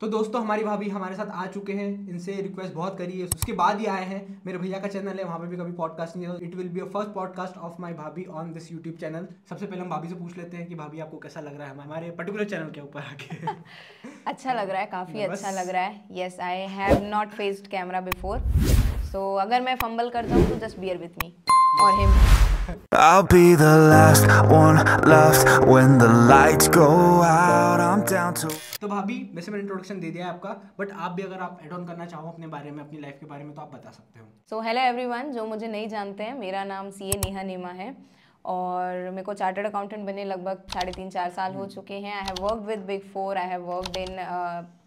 तो दोस्तों हमारी भाभी हमारे साथ आ चुके हैं, इनसे रिक्वेस्ट बहुत करी है, उसके बाद ही आए हैं। मेरे भैया का चैनल है, वहाँ पे भी कभी पॉडकास्ट नहीं है। It will be a first podcast of my भाभी ऑन दिस यूट्यूब चैनल। सबसे पहले हम भाभी से पूछ लेते हैं कि भाभी आपको कैसा लग रहा है हमारे पर्टिकुलर चैनल के ऊपर आके। अच्छा लग रहा है, काफ़ी नर्वस? अच्छा लग रहा है। Yes, I have not faced camera before, so अगर मैं फंबल कर जाऊँ तो जस्ट बियर विथ मी और him. I'll be the last one left when the lights go out. I'm down to तो भाभी वैसे मैंने इंट्रोडक्शन दे दिया है आपका, बट आप भी अगर आप एड ऑन करना चाहो अपने बारे में, अपनी लाइफ के बारे में, तो आप बता सकते हो। सो हेलो एवरीवन, जो मुझे नहीं जानते हैं, मेरा नाम सीए नेहा नीमा है और मेरे को चार्टर्ड अकाउंटेंट बने लगभग 3.5-4 साल हो चुके हैं। I have worked with Big Four, I have worked in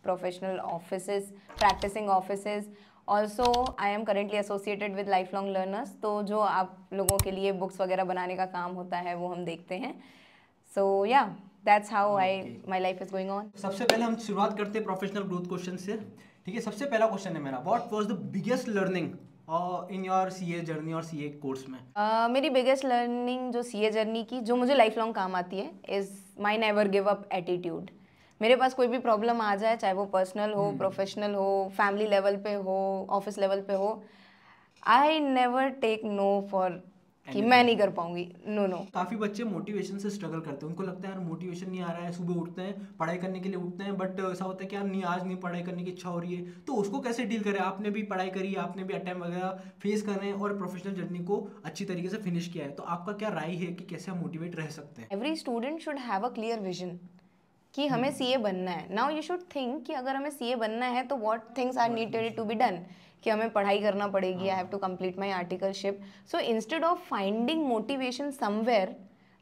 professional offices, practising offices. Also I am currently associated with life long learners, तो जो आप लोगों के लिए बुक्स वगैरह बनाने का काम होता है वो हम देखते हैं। सो या that's how my life is going on. सबसे पहले हम शुरुआत करते हैं प्रोफेशनल ग्रोथ क्वेश्चन से। ठीक है, सबसे पहला क्वेश्चन है मेरा, what was the biggest learning in your CA journey और सीए कोर्स में? मेरी बिगेस्ट लर्निंग जो सीए जर्नी की, जो मुझे लाइफ लॉन्ग काम आती है, is my never give up attitude. मेरे पास कोई भी प्रॉब्लम आ जाए, चाहे वो पर्सनल हो, प्रोफेशनल हो, फैमिली लेवल पे हो, ऑफिस लेवल पे हो, I never take no for कि मैं नहीं कर पाऊंगी। No no. काफी बच्चे मोटिवेशन से स्ट्रगल करते हैं, उनको लगता है यार मोटिवेशन नहीं आ रहा है, सुबह उठते हैं पढ़ाई करने के लिए उठते हैं, बट ऐसा होता है कि यार नहीं, आज नहीं पढ़ाई करने की इच्छा हो रही है। तो उसको कैसे डील करें? आपने भी पढ़ाई करी, आपने भी अटेम्प्ट वगैरह फेस कर रहे हैं और प्रोफेशनल जर्नी को अच्छी तरीके से फिनिश किया है, तो आपका क्या राय है कि कैसे हम मोटिवेट रह सकते हैं? Every student should have a clear vision कि हमें सीए बनना है। नाउ यू शुड थिंक कि अगर हमें सीए बनना है तो what things are needed to be done, कि हमें पढ़ाई करना पड़ेगी, I have to complete my articleship. So instead of finding motivation somewhere,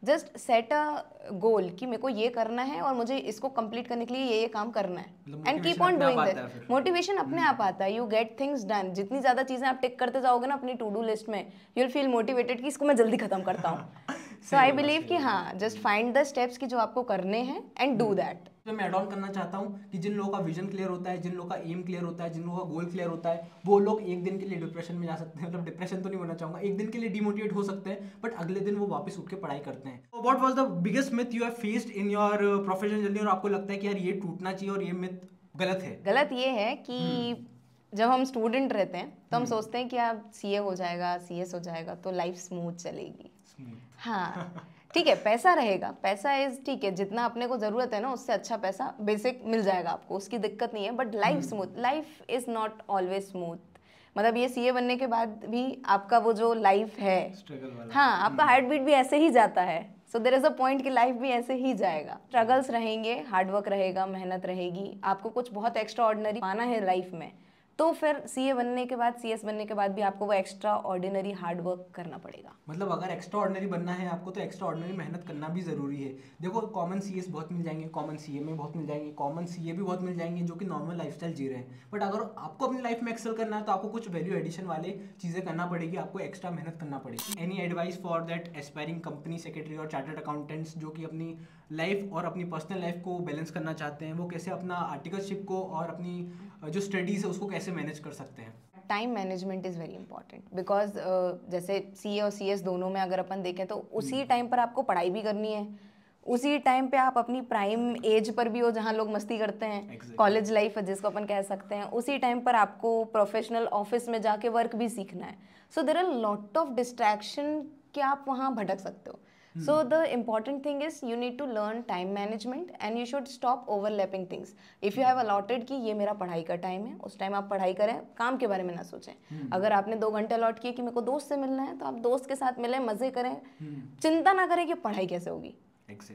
just set a goal कि मेरे को ये करना है और मुझे इसको कंप्लीट करने के लिए ये काम करना है, मतलब एंड कीप motivation ऑन अपने आप डूइंग आता है दैट। फिर। मोटिवेशन अपने आप आता है, यू गेट थिंग्स डन। जितनी ज़्यादा चीज़ें आप टिक करते जाओगे ना अपनी टू डू लिस्ट में, यू विल फील मोटिवेटेड कि इसको मैं जल्दी खत्म करता हूँ। सो आई बिलीव कि हाँ, जस्ट फाइंड द स्टेप्स कि जो आपको करने हैं एंड डू दैट। तो मैं ऐड ऑन करना चाहता हूँ कि जिन लोगों का विजन क्लियर होता है, जिन लोगों का एम क्लियर होता है, जिन लोगों का गोल क्लियर होता है, वो लोग एक दिन के लिए डिप्रेशन में जा सकते हैं। मतलब डिप्रेशन तो नहीं बोलना चाहूंगा, एक दिन के लिए डिमोटिवेट हो सकते हैं, बट अगले दिन वो वापस उठ के पढ़ाई करते हैं। तो what was the biggest myth you have faced in your professional journey, और आपको लगता है कि यार ये टूटना चाहिए और ये मिथ गलत है? गलत ये है कि जब हम स्टूडेंट रहते हैं तो हम सोचते हैं कि आप सीए हो जाएगा, सीएस हो जाएगा तो लाइफ स्मूथ चलेगी। हाँ ठीक है, पैसा रहेगा, पैसा इज ठीक है, जितना अपने को ज़रूरत है ना उससे अच्छा पैसा बेसिक मिल जाएगा आपको, उसकी दिक्कत नहीं है। But life smooth, life is not always smooth. मतलब ये सीए बनने के बाद भी आपका वो जो लाइफ है, स्ट्रगल वाला। हाँ, आपका हार्ट बीट भी ऐसे ही जाता है। So there is a point कि लाइफ भी ऐसे ही जाएगा। स्ट्रगल्स रहेंगे, हार्डवर्क रहेगा, मेहनत रहेगी, आपको कुछ बहुत एक्स्ट्रा ऑर्डिनरी पाना है लाइफ में, तो फिर सीए बनने के बाद, सीएस बनने के बाद भी आपको वो एक्स्ट्रा ऑर्डिनरी हार्ड वर्क करना पड़ेगा। मतलब अगर एक्स्ट्रा ऑर्डिनरी बनना है आपको, तो एक्स्ट्रा ऑर्डिनरी मेहनत करना भी ज़रूरी है। देखो, कॉमन सीएस बहुत मिल जाएंगे, कॉमन सीए में बहुत मिल जाएंगे, कॉमन सीए भी बहुत मिल जाएंगे जो कि नॉर्मल लाइफस्टाइल जी रहे हैं। बट अगर आपको अपनी लाइफ में एक्सेल करना है तो आपको कुछ वैल्यू एडिशन वाले चीज़ें करना पड़ेगी, आपको एक्स्ट्रा मेहनत करना पड़ेगी। Any advice for that aspiring company secretary और चार्टर्ड अकाउंटेंट्स जो कि अपनी लाइफ और अपनी पर्सनल लाइफ को बैलेंस करना चाहते हैं, वो कैसे अपना आर्टिकलशिप को और अपनी जो स्टडीज़ है उसको कैसे मैनेज कर सकते हैं? Time management is very important, because जैसे सीए और सीएस दोनों में अगर अपन देखें तो उसी टाइम पर आपको पढ़ाई भी करनी है, उसी टाइम पे आप अपनी प्राइम एज पर भी हो जहाँ लोग मस्ती करते हैं, कॉलेज लाइफ जिसको अपन कह सकते हैं, उसी टाइम पर आपको प्रोफेशनल ऑफिस में जाके वर्क भी सीखना है। So there are lot of distraction कि आप वहाँ भटक सकते हो। So the important thing is you need to learn time management and you should stop overlapping things. If you have allotted कि ये मेरा पढ़ाई का टाइम है, उस टाइम आप पढ़ाई करें, काम के बारे में ना सोचें। अगर आपने 2 घंटे अलॉट किए कि मेरे को दोस्त से मिलना है, तो आप दोस्त के साथ मिलें, मजे करें, चिंता ना करें कि पढ़ाई कैसे होगी।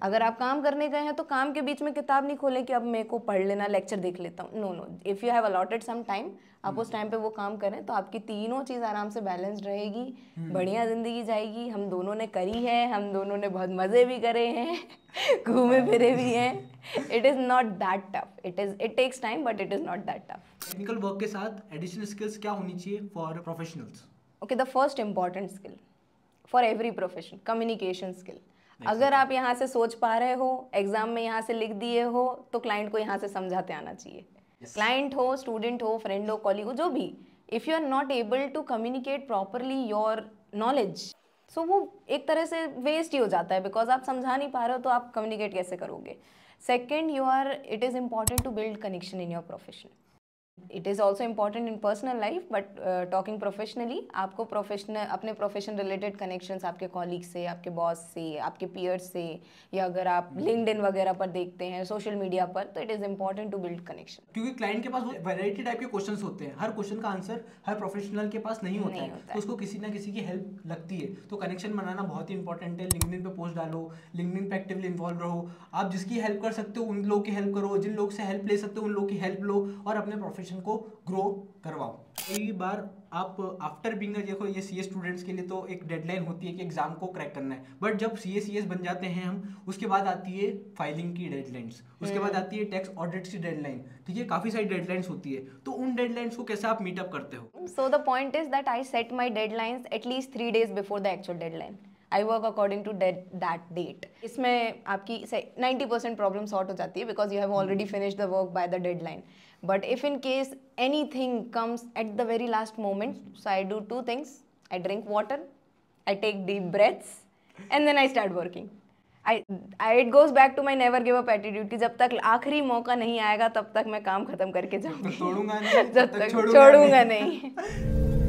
अगर आप काम करने गए हैं तो काम के बीच में किताब नहीं खोलें कि अब मेरे को पढ़ लेना, लेक्चर देख लेता हूँ। No no, if you have allotted some time, आप उस टाइम पे वो काम करें तो आपकी तीनों चीज़ आराम से बैलेंस्ड रहेगी, बढ़िया ज़िंदगी जाएगी। हम दोनों ने करी है, हम दोनों ने बहुत मज़े भी करे हैं, घूमे फिरे भी हैं। It is not that tough, it takes time but it is not that tough. Technical work के साथ एडिशनल स्किल्स क्या होनी चाहिए for professionals? Okay, the first important skill for every profession, communication skill. अगर आप यहाँ से सोच पा रहे हो, एग्जाम में यहाँ से लिख दिए हो, तो क्लाइंट को यहाँ से समझाते आना चाहिए। क्लाइंट हो, स्टूडेंट हो, फ्रेंड हो, कॉलीग हो, जो भी, if you are not able to communicate properly your knowledge, so वो एक तरह से वेस्ट ही हो जाता है, बिकॉज आप समझा नहीं पा रहे हो तो आप कम्युनिकेट कैसे करोगे। Second, it is important to build connection in your profession. It is also important in personal life, but talking professionally, आपको अपने प्रोफेशन रिलेटेड कनेक्शंस आपके कॉलीग से, आपके बॉस से, आपके पीयर्स से, या अगर आप लिंक्डइन वगैरह पर देखते हैं, सोशल मीडिया पर, तो it is important to build connection. क्योंकि क्लाइंट के पास वैरायटी टाइप के क्वेश्चंस होते हैं, हर क्वेश्चन का आंसर हर प्रोफेशनल के पास नहीं होता है, तो उसको किसी ना किसी की हेल्प लगती है. तो कनेक्शन बनाना बहुत ही इंपॉर्टेंट है. लिंक्डइन पे पोस्ट डालो, लिंक्डइन पे एक्टिवली इन्वॉल्व रहो. आप जिसकी हेल्प कर सकते हो उन लोगों की हेल्प करो, जिन लोग से हेल्प ले सकते हो उन लोगों की हेल्प लो, और अपने प्रोफेशन को ग्रो करवाओ. कई बार आप आफ्टर बीइंग, देखो ये सीए स्टूडेंट्स के लिए तो एक डेडलाइन होती है कि एग्जाम को क्रैक करना है, बट जब सीएस बन जाते हैं हम, उसके बाद आती है फाइलिंग की डेडलाइंस, उसके बाद आती है टैक्स ऑडिट्स की डेडलाइन. ठीक है, काफी सारी डेडलाइंस होती है, तो उन डेडलाइंस को कैसे आप मीटअप करते हो? So the point is that I set my deadlines at least 3 days before the actual deadline. I work according to that date. इसमें आपकी 90% प्रॉब्लम सॉर्ट हो जाती है because you have already finish the work by the deadline. But if in case anything comes at the very last moment, so I do 2 things. I drink water, I take deep breaths, and then I start working. It goes back to my never give up attitude कि जब तक आखिरी मौका नहीं आएगा तब तक मैं काम खत्म करके जाऊंगी. जब तक छोड़ूंगा नहीं.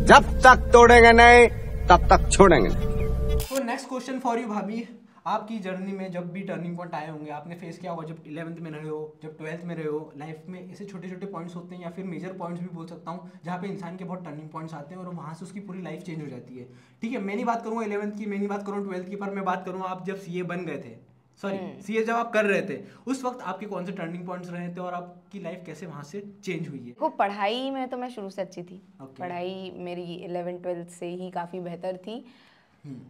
जब तक तोड़ेंगे नहीं तब तक छोड़ेंगे. तो नेक्स्ट क्वेश्चन फॉर यू भाभी. आपकी जर्नी में जब भी टर्निंग पॉइंट आए होंगे, आपने फेस किया होगा, जब 11th में रहे हो, जब 12th में रहे हो, लाइफ में ऐसे छोटे छोटे पॉइंट्स होते हैं या फिर मेजर पॉइंट्स भी बोल सकता हूँ, जहाँ पे इंसान के बहुत टर्निंग पॉइंट्स आते हैं और वहाँ से उसकी पूरी लाइफ चेंज हो जाती है. ठीक है, मैं नहीं बात करूँगा 11th की, मैं नहीं बात करूँगा 12th की, पर मैं बात करूँगा आप जब सीए बन गए थे, सीए जब आप कर रहे थे, उस वक्त आपके कौन से टर्निंग पॉइंट्स रहे थे और आपकी लाइफ कैसे वहाँ से चेंज हुई है? वो पढ़ाई में तो मैं शुरू से अच्छी थी. पढ़ाई मेरी 11th-12th से ही काफ़ी बेहतर थी,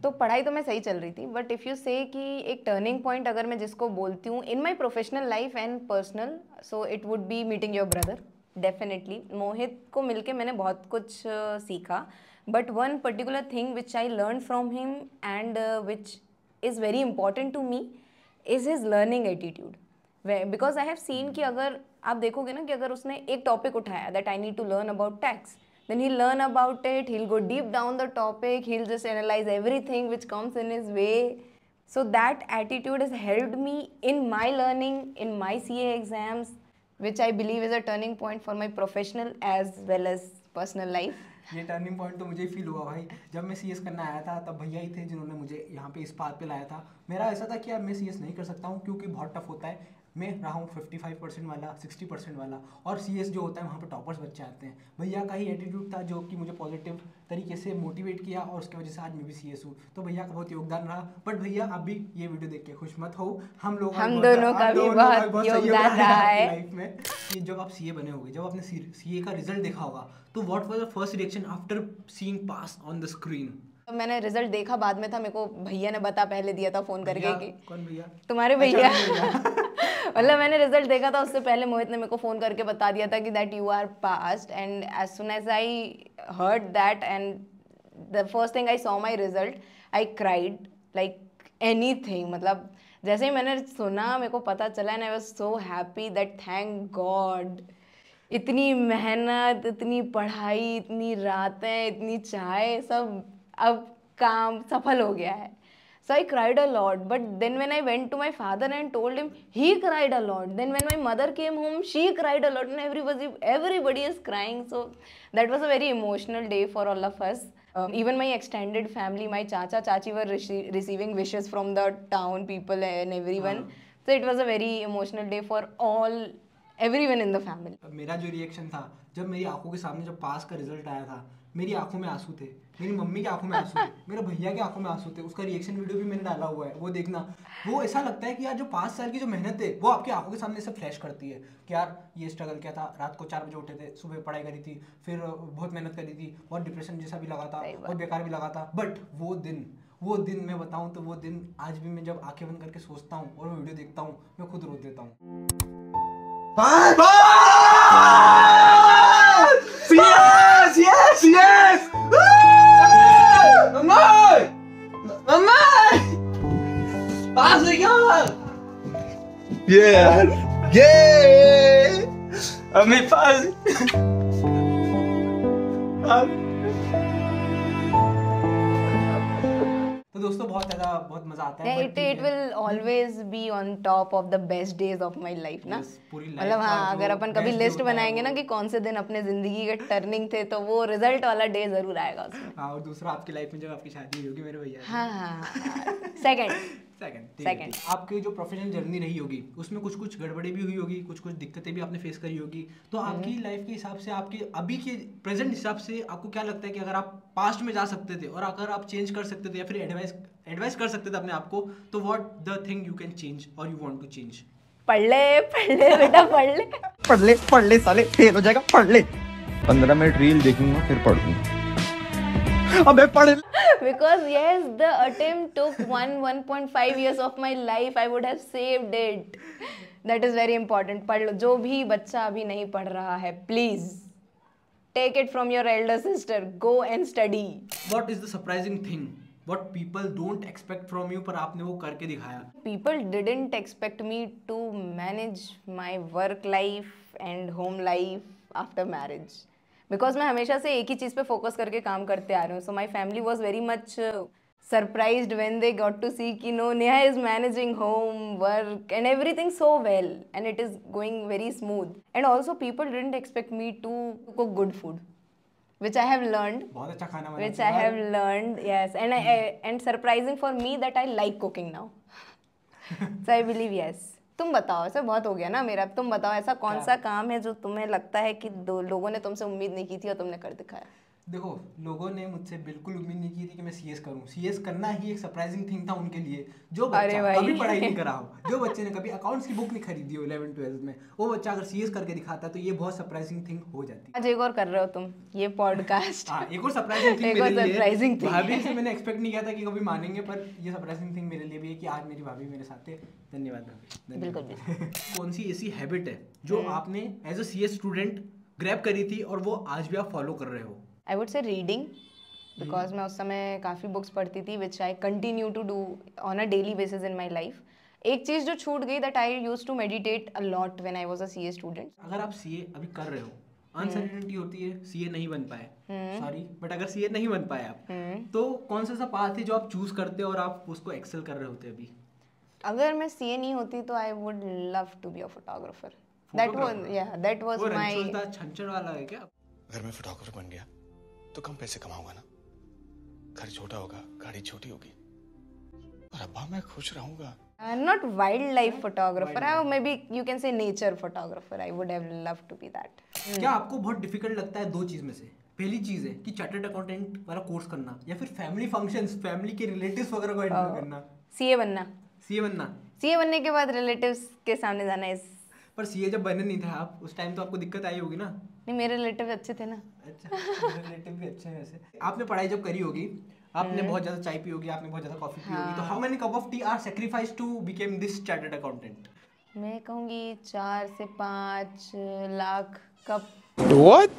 तो पढ़ाई तो मैं सही चल रही थी. बट इफ़ यू से कि एक टर्निंग पॉइंट अगर मैं जिसको बोलती हूँ in my professional life and personal, so it would be meeting your brother. Definitely Mohit को मिलके मैंने बहुत कुछ सीखा, but one particular thing which I learn from him and which is very important to me is his learning attitude. Because I have seen कि अगर आप देखोगे ना कि अगर उसने एक टॉपिक उठाया that I need to learn about tax, then he'll learn about it, he'll go deep down the topic, he'll just analyze everything which comes in his way. So that attitude has helped me in my learning, in my CA exams, which I believe is a turning point for my professional as well as personal life. ये turning point तो मुझे feel हुआ भाई, जब मैं CS करना आया था तब भैया ही थे जिन्होंने मुझे यहाँ पे इस पाथ पे लाया था. मेरा ऐसा था कि यार मैं सीएस नहीं कर सकता हूँ क्योंकि बहुत टफ होता है. मैं रहा हूँ 55% वाला, 60% वाला, और सीएस जो होता है वहाँ पे टॉपर्स बच्चे आते हैं. भैया का ही एटीट्यूड था जो कि मुझे पॉजिटिव तरीके से मोटिवेट किया और उसकी वजह से आज मैं भी सीएस हूँ. तो भैया का बहुत योगदान रहा. बट भैया आप भी ये वीडियो देख के खुश मत हो, हम दोनों का भी बहुत योगदान रहा है लाइफ में. कि जब आप सीए बने होगे, जब आपने सीए का रिजल्ट देखा होगा, तो what was the first reaction after seeing pass on the screen? तो मैंने रिजल्ट देखा बाद में था, मेरे को भैया ने पहले दिया था फोन करके कि कौन भैया? तुम्हारे भैया. मतलब मैंने रिजल्ट देखा था, उससे पहले मोहित ने मेरे को फोन करके बता दिया था कि that you are passed. And as soon as I heard that and the first thing I saw my result, I cried like anything. मतलब जैसे ही मैंने सुना, मेरे को पता चला, and I was so happy that thank God. इतनी मेहनत, इतनी पढ़ाई, इतनी रातें, इतनी चाय, सब अब काम सफल हो गया है. So I cried a lot, but then when I went to my father and told him, he cried a lot. Then when my mother came home, she cried a lot, and everybody is crying. So that was a very emotional day for all of us. Even my extended family, my chacha, chachi were receiving wishes from the town people and everyone. So it was a very emotional day for everyone in the family. मेरा जो reaction था जब मेरी आंखों के सामने जब पास का रिजल्ट आया था, मेरी आंखों में आंसू थे, मेरी मम्मी की आंखों में आंसू थे, मेरे भैया की आंखों में आंसू थे. उसका रिएक्शन वीडियो भी मैंने डाला हुआ है, वो देखना. वो ऐसा लगता है कि यार जो 5 साल की जो मेहनत है वो आपकी आंखों के सामने से फ्लैश करती है कि यार ये स्ट्रगल क्या था. रात को 4 बजे उठे थे, सुबह पढ़ाई करी थी, फिर बहुत मेहनत करी थी, बहुत डिप्रेशन जैसा भी लगा था, बहुत बेकार भी लगा था. बट वो दिन मैं बताऊँ तो वो दिन आज भी मैं जब आंखें बंद करके सोचता हूँ और वो वीडियो देखता हूँ, मैं खुद रो देता हूँ. Yes! Mama! Pass again! Yeah! Ami pass! तो दोस्तों बहुत मजा आता है। It will always be on top of the best days of my life ना। मतलब हाँ, अगर अपन कभी लिस्ट बनाएंगे ना कि कौन से दिन अपने जिंदगी के टर्निंग थे, तो वो रिजल्ट वाला डे जरूर आएगा उसमें। हाँ, और दूसरा आपकी लाइफ में जब आपकी शादी हुई होगी मेरे भैया। हाँ, सेकंड आपकी जो प्रोफेशनल जर्नी रही होगी उसमें कुछ कुछ गड़बड़ी भी हुई होगी, कुछ कुछ दिक्कतें भी आपने फेस करी होगी, तो आपकी लाइफ के हिसाब से, आपके अभी के प्रेजेंट हिसाब से आपको क्या लगता है कि अगर आप पास्ट में जा सकते थे और अगर आप चेंज कर सकते थे या फिर एडवाइस कर सकते थे अपने आप को, तो what the thing you can change और यू वांट टू चेंज? पढ़ ले बेटा, पढ़ ले साले, फेल हो जाएगा, पढ़ ले। 15 मिनट रील देखूंगा फिर पढ़ूंगा। अबे पढ़। Because yes, the attempt took 1.5 years of my life. I would have saved it. That is very important. पढ़ लो। जो भी बच्चा अभी नहीं पढ़ रहा है, please take it from your elder sister. Go and study. What is the surprising thing? What people don't expect from you, पर आपने वो करके दिखाया? People didn't expect me to manage my work life and home life after marriage. Because मैं हमेशा से एक ही चीज़ पे फोकस करके काम करते आ रही हूँ. So my family was very much surprised when they got to see कि no, Neha is managing home work and everything so well and it is going very smooth. And also people didn't expect me to cook good food, which I have learned. बहुत अच्छा खाना बनाते which I have learned, yes. And surprising for me that I like cooking now. So I believe yes. तुम बताओ, ऐसा बहुत हो गया ना मेरा. तुम बताओ ऐसा कौन सा काम है जो तुम्हें लगता है कि लोगों ने तुमसे उम्मीद नहीं की थी और तुमने कर दिखाया? देखो, लोगों ने मुझसे बिल्कुल उम्मीद नहीं की थी कि मैं सीएस करूं. सीएस करना ही एक सरप्राइजिंग थिंग था उनके लिए. जो बच्चा कभी पढ़ाई नहीं करा हो, जो बच्चे ने कभी अकाउंट्स की बुक नहीं खरीदी हो 11th-12th में, वो बच्चा अगर सीएस करके दिखाता तो ये बहुत सरप्राइजिंग थिंग हो जाती. आज एक और कर रहे हो तुम ये पॉडकास्ट. हाँ, एक और सरप्राइजिंग थिंग मेरे लिए. भाभी से मैंने एक्सपेक्ट नहीं किया था कि कभी मानेंगे, पर ये सरप्राइजिंग थिंग मेरे लिए भी है कि आज मेरी भाभी मेरे साथ है. धन्यवाद भाभी. बिल्कुल. कौन सी ऐसी हैबिट है जो आपने as a CS student grab करी थी और वो आज भी आप फॉलो कर रहे हो? I would say reading, because मैं उस समय काफ़ी बुक्स पढ़ती थी which I continue to do on a daily basis in my life. एक चीज़ जो छूट गई that I used to meditate a lot when I was a CA student. अगर आप CA अभी कर रहे हो, अनसर्टेनिटी होती है, CA नहीं बन पाए, सॉरी, बट अगर CA नहीं बन पाए आप, तो कौन सा पाथ है जो आप चूज करते हो और आप उसको एक्सेल कर रहे होते अभी? अगर मैं CA नहीं होती तो I would love to be a photographer. That was my. छंचड़ वाला है क्या? अगर मैं फोटोग्राफर बन गया तो कम पैसे कमाऊंगा ना, घर छोटा होगा, गाड़ी छोटी होगी, और अब्बा मैं खुश रहूंगा. Not wildlife photographer, or maybe you can say nature photographer. I would have loved to be that. क्या आपको बहुत डिफिकल्ट लगता है दो चीज में से? पहली चीज है कि चार्टर्ड अकाउंटेंट वाला कोर्स करना, या फिर फैमिली फंक्शंस, फैमिली के रिलेटिव्स वगैरह को हैंडल करना? CA बनना. CA बनने के बाद रिलेटिव्स के सामने जाना है. पर CA जब बने नहीं थे आप उस टाइम, तो आपको दिक्कत आई होगी ना? नहीं, मेरे रिलेटिव अच्छे थे ना. अच्छा, रिलेटिव भी अच्छे हैं वैसे. आपने पढ़ाई जब करी होगी, आपने बहुत ज्यादा चाय पी होगी, आपने बहुत ज्यादा कॉफी पी होगी, तो how many cup of tea are sacrifice to become this chartered accountant? मैं कहूँगी 4 से 5 लाख कप. What?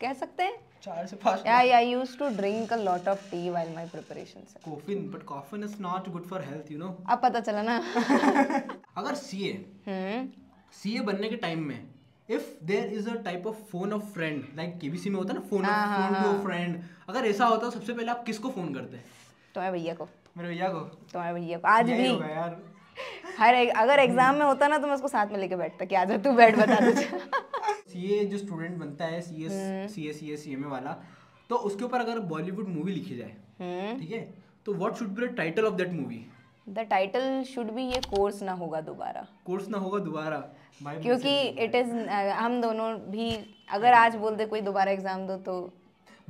कह सकते हैं 4 से 5. Yeah, I used to drink a lot of tea while my preparations. Caffeine, but caffeine is not good for health, you know. अब पता चला ना. अगर CA बनने के टाइम में, if there is a type of phone of friend, like KBC में होता है ना, phone to a friend, अगर ऐसा होता तो सबसे पहले आप किसको फोन करते हैं? तुम्हारे भैया को. मेरे भैया को. तुम्हारे भैया को. आज भी यार. अगर एग्जाम में होता ना तो मैं उसको साथ में लेके बैठता कि आजा तू बैठ, बता दे. CA जो स्टूडेंट बनता है, CMA वाला, तो उसके ऊपर अगर बॉलीवुड मूवी लिखी जाए, ठीक है, तो what should be the title of that movie? The title should be ये कोर्स ना होगा दोबारा. क्योंकि इट इज, हम दोनों भी अगर आज बोल दे कोई दोबारा एग्जाम दो तो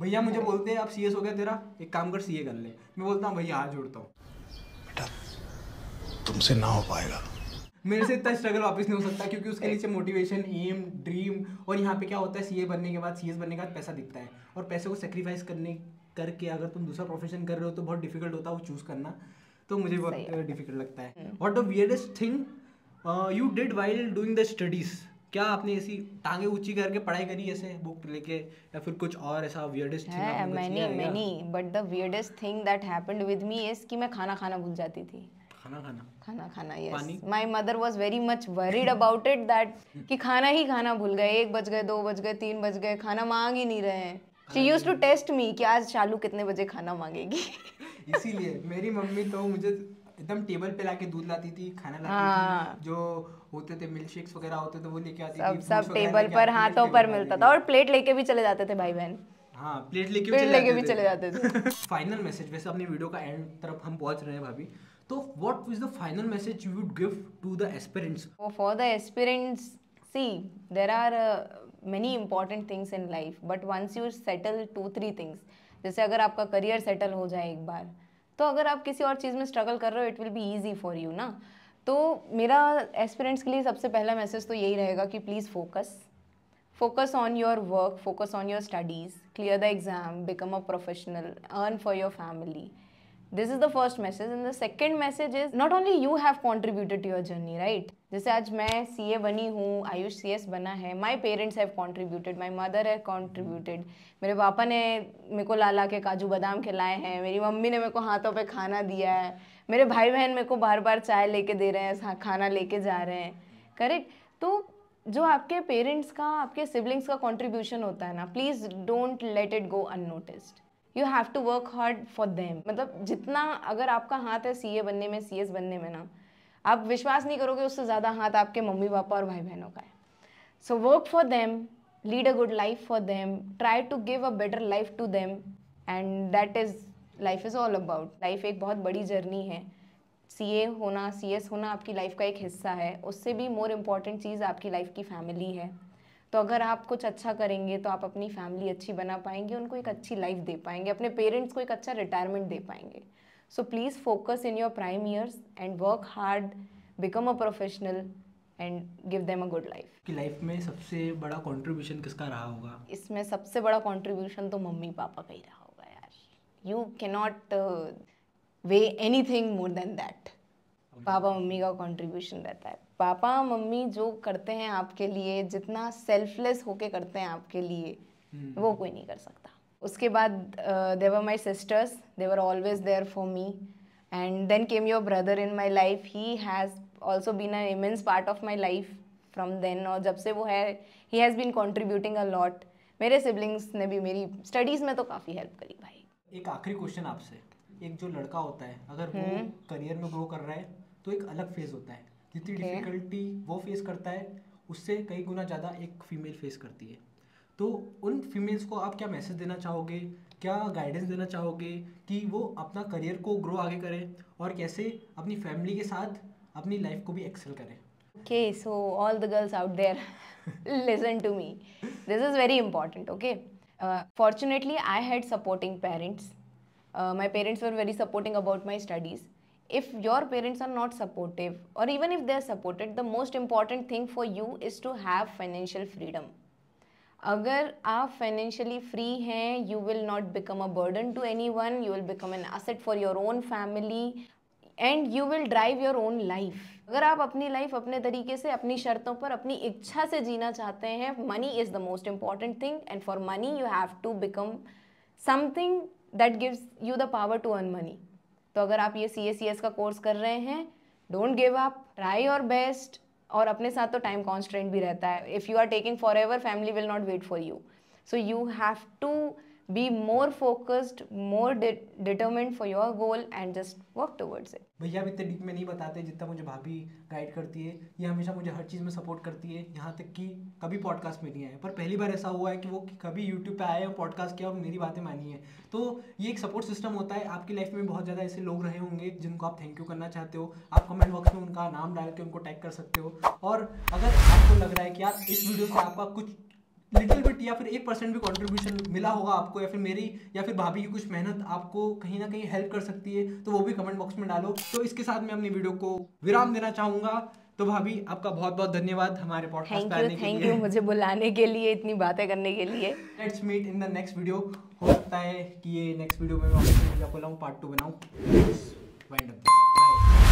भैया मुझे बोलते हैं आप CS हो गया तेरा, एक काम कर CA कर ले. मैं बोलता हूँ भैया हाथ जोड़ता हूँ, बेटा तुमसे ना हो पाएगा. मेरे से इतना स्ट्रगल वापस नहीं हो सकता, क्योंकि उसके नीचे मोटिवेशन, एम, ड्रीम, और यहाँ पे क्या होता है, CS बनने के बाद पैसा दिखता है, और पैसे को सेक्रीफाइस करके अगर तुम दूसरा प्रोफेशन कर रहे हो तो बहुत डिफिकल्ट होता है वो चूज करना. तो मुझे बहुत डिफिकल्ट लगता है. What the weirdest thing you did while doing the studies? क्या आपने ऐसी टांगे ऊंची करके पढ़ाई करी ऐसे बुक लेके, या फिर कुछ और ऐसा वियर्डेस्ट थिंग आपने किया है? Many, but the weirdest thing that happened with me is कि मैं खाना खाना भूल जाती थी. खाना yes. My mother was very much worried about it that कि खाना ही खाना भूल गए. 1 बज गए, 2 बज गए, 3 बज गए, खाना मांग ही नहीं रहे हैं. शी यूज्ड टू टेस्ट मी कि आज शालू कितने बजे खाना मांगेगी। इसीलिए मेरी मम्मी तो मुझे एकदम टेबल पे लाके दूध लाती थी, खाना लाती हाँ। थी, जो होते थे मिल्क शेक्स वगैरह होते थे वो लेके आती सब थी, सब फ्रूट्स वगैरह टेबल लेके पर आती थी, हाथों टेबल पर पे मिलता आती था, थी। और प्लेट लेके भी चले जाते थे भाई बहन, हाँ प्लेट लेके प्लेट लेके भी चले जाते थे। फाइनल मैसेज, वैसे अपनी वीडियो का एंड तरफ हम पहुंच रहे हैं भाभी, तो what is the final message you would give to the aspirants? For the aspirants, see, there are many important things in life, but once you settle 2-3 things, जैसे अगर आपका करियर सेटल हो जाए एक बार, तो अगर आप किसी और चीज़ में स्ट्रगल कर रहे हो, it will be easy for you ना। तो मेरा एस्पिरेंट्स के लिए सबसे पहला मैसेज तो यही रहेगा कि please focus on your work, focus on your studies, clear the exam, become a professional, earn for your family. This is the first message, and the second message is not only you have contributed to your journey, right? जैसे आज मैं CA बनी हूँ, Ayush CS बना है, my parents have contributed, my mother have contributed, मेरे पापा ने मेरे को ला के काजू बादाम खिलाए हैं, मेरी मम्मी ने मेरे को हाथों पे खाना दिया है, मेरे भाई बहन मेरे को बार बार चाय लेके दे रहे हैं, खाना लेके जा रहे हैं, करेक्ट? तो जो आपके पेरेंट्स का, आपके सिबलिंग्स का कंट्रीब्यूशन होता है ना, please don't let it go unnoticed. You have to work hard for them. मतलब जितना अगर आपका हाथ है CA बनने में, CS बनने में ना, आप विश्वास नहीं करोगे उससे ज़्यादा हाथ आपके मम्मी पापा और भाई बहनों का है। So work for them, lead a good life for them, try to give a better life to them, and that is life is all about. Life एक बहुत बड़ी जर्नी है। CA होना, CS होना आपकी लाइफ का एक हिस्सा है, उससे भी मोर इम्पॉर्टेंट चीज़ आपकी लाइफ की फैमिली है। तो अगर आप कुछ अच्छा करेंगे तो आप अपनी फैमिली अच्छी बना पाएंगे, उनको एक अच्छी लाइफ दे पाएंगे, अपने पेरेंट्स को एक अच्छा रिटायरमेंट दे पाएंगे। So please focus in your prime years and work hard, become a professional and give them a good life. कि लाइफ में सबसे बड़ा कंट्रीब्यूशन किसका रहा होगा? इसमें सबसे बड़ा कंट्रीब्यूशन तो मम्मी पापा का ही रहा होगा यार। You cannot way anything more than that. Papa mummy का कंट्रीब्यूशन रहता है। पापा मम्मी जो करते हैं आपके लिए, जितना सेल्फलेस होके करते हैं आपके लिए, वो कोई नहीं कर सकता। उसके बाद there were my sisters, they were always there for me, and then came your brother in my life. He has also been a immense part of my life from then, और जब से वो है, he has been contributing a lot. मेरे siblings ने भी मेरी studies में तो काफ़ी हेल्प करी भाई। एक आखिरी क्वेश्चन आपसे, एक जो लड़का होता है अगर वो करियर में ग्रो कर रहा है तो एक अलग फेज होता है, जितनी डिफिकल्टी वो फेस करता है उससे कई गुना ज़्यादा एक फीमेल फेस करती है। तो उन फीमेल्स को आप क्या मैसेज देना चाहोगे, क्या गाइडेंस देना चाहोगे कि वो अपना करियर को ग्रो आगे करें और कैसे अपनी फैमिली के साथ अपनी लाइफ को भी एक्सेल करें? Okay, so all the girls out there, listen to me. This is very important, okay? Fortunately, I had supporting parents. My parents were very supporting about my studies. If your parents are not supportive, or even if they are supported, the most important thing for you is to have financial freedom. अगर आप financially free हैं, you will not become a burden to anyone, you will become an asset for your own family, and you will drive your own life. अगर आप अपनी life अपने तरीके से, अपनी शर्तों पर, अपनी इच्छा से जीना चाहते हैं, money is the most important thing, and for money you have to become something that gives you the power to earn money. तो अगर आप ये CS का कोर्स कर रहे हैं, don't give up, try your best, और अपने साथ तो टाइम कॉन्स्टेंट भी रहता है। If you are taking for ever, family will not wait for you, so you have to be more focused, more determined for your goal and just work towards it. भैया भी इतने deep में नहीं बताते जितना मुझे भाभी गाइड करती है। ये हमेशा मुझे हर चीज़ में सपोर्ट करती है, यहाँ तक कि कभी पॉडकास्ट में नहीं आए, पर पहली बार ऐसा हुआ है कि वो कभी यूट्यूब पे आए और पॉडकास्ट किया और मेरी बातें मानी है। तो ये एक सपोर्ट सिस्टम होता है। आपकी लाइफ में बहुत ज़्यादा ऐसे लोग रहे होंगे जिनको आप थैंक यू करना चाहते हो। आप कमेंट बॉक्स में उनका नाम डाल के उनको टैग कर सकते हो। और अगर आपको लग रहा है कि यार इस वीडियो से आपका कुछ लिटिल बिट या फिर 1% भी कंट्रीब्यूशन मिला होगा आपको, या फिर मेरी या फिर भाभी की कुछ मेहनत आपको कहीं ना कहीं हेल्प कर सकती है, तो वो भी कमेंट बॉक्स में डालो। तो इसके साथ मैं अपनी वीडियो को विराम देना चाहूंगा। तो भाभी आपका बहुत बहुत धन्यवाद हमारे पॉडकास्ट पे आने के लिए। थैंक यू मुझे बुलाने के लिए, इतनी बातें करने के लिए। Let's meet in the next video. हो सकता है कि ये नेक्स्ट वीडियो में मैं आपको पार्ट 2 बनाऊं। Wind up. बाय।